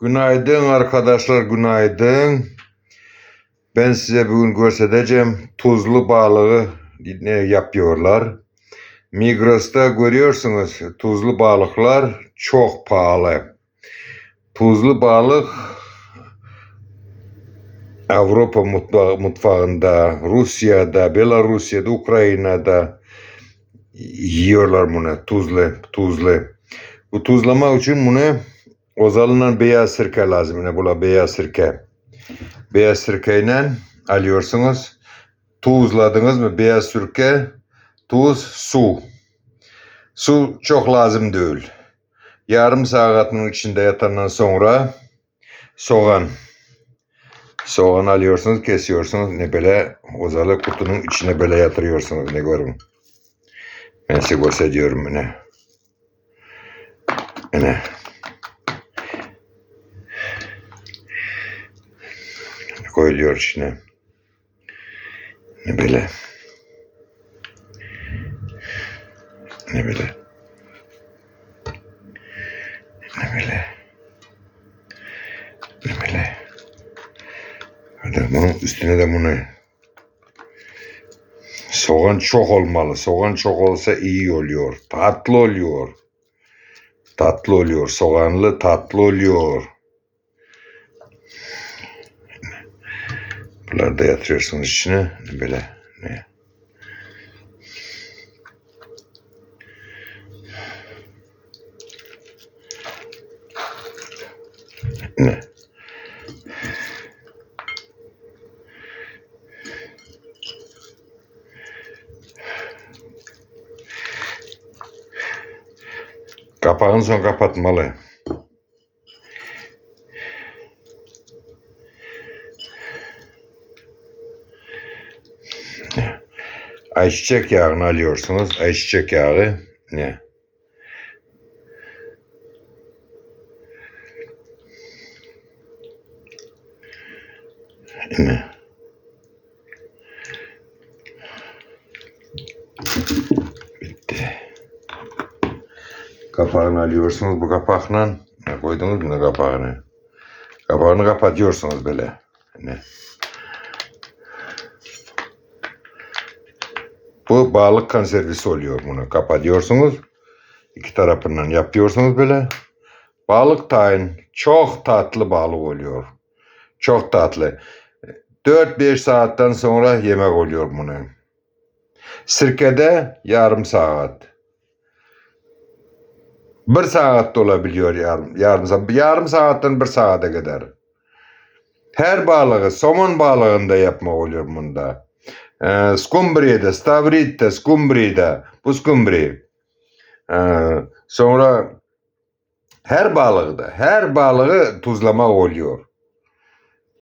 Günaydın arkadaşlar, günaydın. Ben size bugün göstereceğim tuzlu balığı ne yapıyorlar. Migros'ta görüyorsunuz, tuzlu balıklar çok pahalı. Tuzlu balık Avrupa mutfağında, Rusya'da, Belarusya'da, Ukrayna'da yiyorlar bunu tuzlu. Bu tuzlama için bunu ozalınan beyaz sirke lazım. Ne bula beyaz sirke. Beyaz sirkeyle alıyorsunuz. Tuzladınız mı beyaz sirke, tuz, su. Su çok lazım değil. Yarım saatin içinde yatandan sonra soğan. Soğan alıyorsunuz, kesiyorsunuz. Ne böyle ozalı kutunun içine böyle yatırıyorsunuz. Ne görün. Ben size gösteriyorum ne. Ne. Koyuluyor içine. Ne böyle. Ne böyle. Ne böyle. Ne böyle. Hadi bunun üstüne de bunu. Soğan çok olmalı. Soğan çok olsa iyi oluyor. Tatlı oluyor. Tatlı oluyor. Soğanlı tatlı oluyor. Bunları da yatırıyorsunuz içine. Böyle. Ne? Ne? Kapağını son kapatmalı. Ayçiçek yağını alıyorsunuz. Ayçiçek yağı. Ne? Ne? Bitti. Kapağını alıyorsunuz bu kapakla. Koydunuz mu kapağını? Kapağını kapatıyorsunuz böyle. Ne? Bu balık konservisi oluyor bunu. Kapatıyorsunuz. İki tarafından yapıyorsunuz böyle. Balık tayin. Çok tatlı balık oluyor. Çok tatlı. 4-5 saatten sonra yemek oluyor bunu. Sirkede yarım saat. 1 saat de olabiliyor yarım saatten 1 saate kadar. Her balığı, somon balığında yapmak oluyor bunda. Skumbriyede, stavritte, skumbriyede, bu skumbri. Sonra her balığı tuzlamak oluyor.